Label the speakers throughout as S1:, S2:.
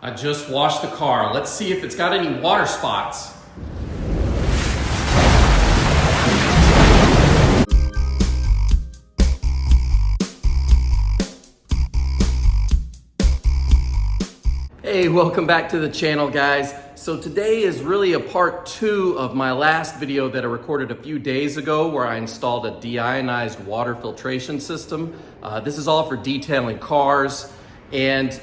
S1: I just washed the car. Let's see if it's got any water spots. Hey, welcome back to the channel, guys. So today is really a part 2 of my last video that I recorded a few days ago where I installed a deionized water filtration system. This is all for detailing cars. And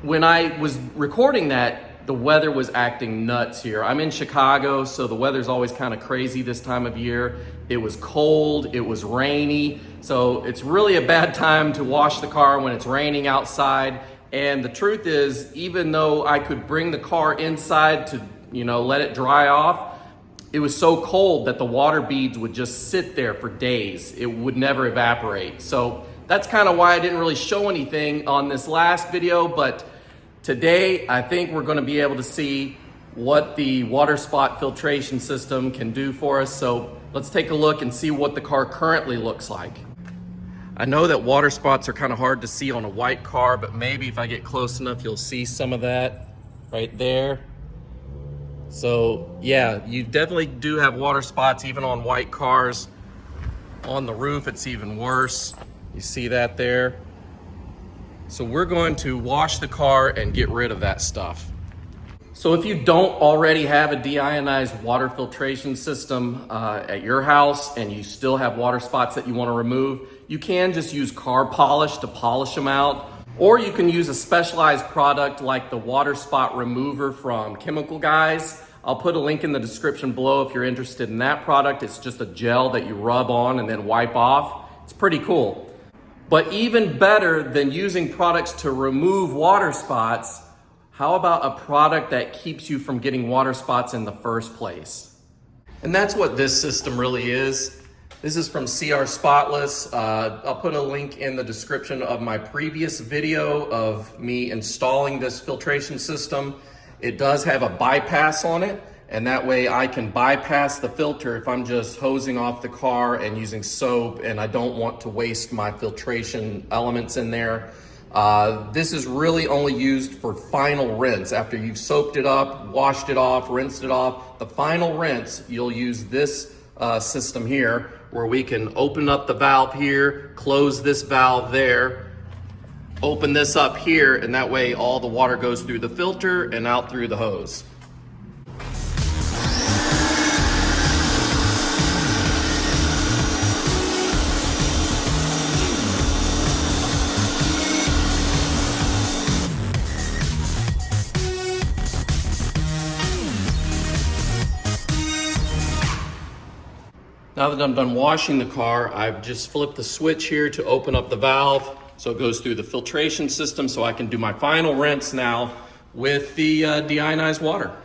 S1: when I was recording that, the weather was acting nuts here. I'm in Chicago, so the weather's always kind of crazy this time of year. It was cold, it was rainy, so it's really a bad time to wash the car when it's raining outside. And the truth is, even though I could bring the car inside to, let it dry off, it was so cold that the water beads would just sit there for days. It would never evaporate. So that's kind of why I didn't really show anything on this last video, but today, I think we're gonna be able to see what the water spot filtration system can do for us. So let's take a look and see what the car currently looks like. I know that water spots are kind of hard to see on a white car, but maybe if I get close enough, you'll see some of that right there. So yeah, you definitely do have water spots even on white cars. On the roof, it's even worse. You see that there? So we're going to wash the car and get rid of that stuff. So if you don't already have a deionized water filtration system at your house and you still have water spots that you want to remove, you can just use car polish to polish them out, or you can use a specialized product like the water spot remover from Chemical Guys. I'll put a link in the description below if you're interested in that product. It's just a gel that you rub on and then wipe off. It's pretty cool. But even better than using products to remove water spots, how about a product that keeps you from getting water spots in the first place? And that's what this system really is. This is from CR Spotless. I'll put a link in the description of my previous video of me installing this filtration system. It does have a bypass on it, and that way I can bypass the filter if I'm just hosing off the car and using soap and I don't want to waste my filtration elements in there. This is really only used for final rinse. After you've soaked it up, washed it off, rinsed it off, the final rinse, you'll use this system here where we can open up the valve here, close this valve there, open this up here, and that way all the water goes through the filter and out through the hose. Now that I'm done washing the car, I've just flipped the switch here to open up the valve so it goes through the filtration system so I can do my final rinse now with the deionized water.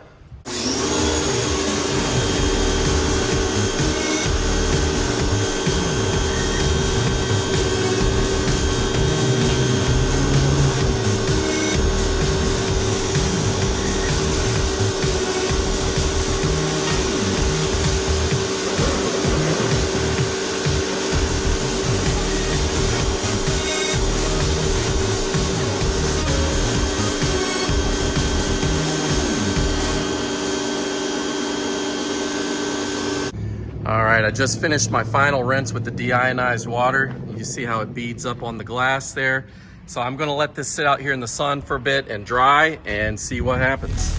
S1: All right, I just finished my final rinse with the deionized water. You see how it beads up on the glass there. So I'm gonna let this sit out here in the sun for a bit and dry and see what happens.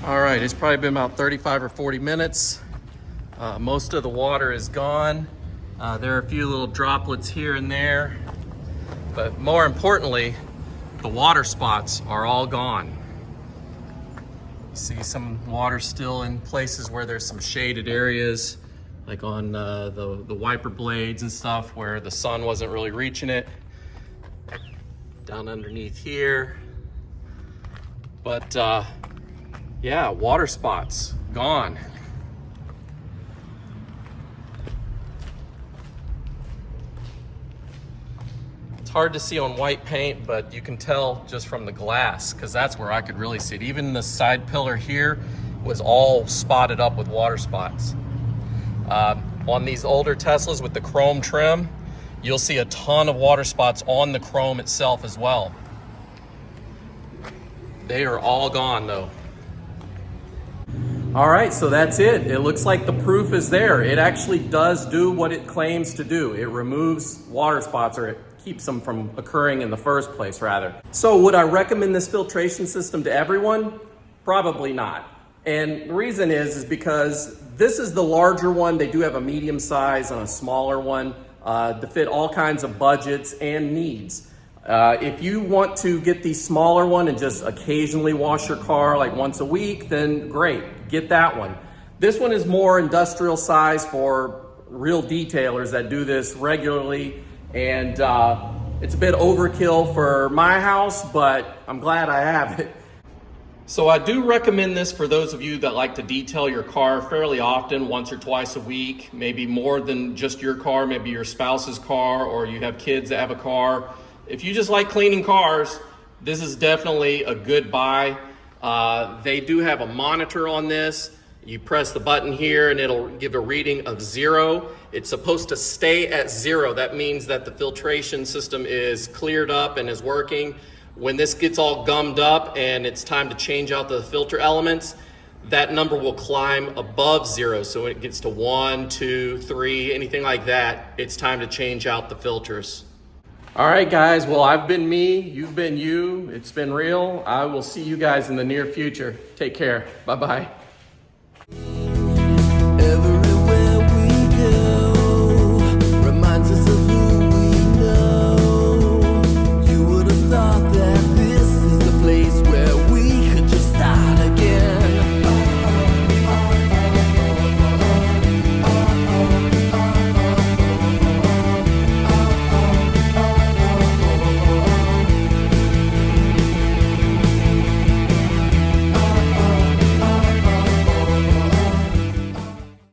S1: All right, it's probably been about 35 or 40 minutes. Most of the water is gone. There are a few little droplets here and there. But more importantly, the water spots are all gone. You see some water still in places where there's some shaded areas, like on the wiper blades and stuff where the sun wasn't really reaching it. Down underneath here. But yeah, water spots gone. It's hard to see on white paint, but you can tell just from the glass, because that's where I could really see it. Even the side pillar here was all spotted up with water spots. on these older Teslas with the chrome trim, you'll see a ton of water spots on the chrome itself as well. They are all gone though. All right, so that's it. It looks like the proof is there. It actually does do what it claims to do. It removes water spots, or it keeps them from occurring in the first place, rather. So would I recommend this filtration system to everyone? Probably not. And the reason is because this is the larger one. They do have a medium size and a smaller one to fit all kinds of budgets and needs. If you want to get the smaller one and just occasionally wash your car like once a week, then great, get that one. This one is more industrial size for real detailers that do this regularly, and it's a bit overkill for my house, but I'm glad I have it. So I do recommend this for those of you that like to detail your car fairly often, once or twice a week, maybe more than just your car, maybe your spouse's car, or you have kids that have a car. If you just like cleaning cars, this is definitely a good buy. They do have a monitor on this. You press the button here and it'll give a reading of 0. It's supposed to stay at 0. That means that the filtration system is cleared up and is working. When this gets all gummed up and it's time to change out the filter elements, that number will climb above 0. So when it gets to 1, 2, 3, anything like that, it's time to change out the filters. All right, guys. Well, I've been me. You've been you. It's been real. I will see you guys in the near future. Take care. Bye-bye.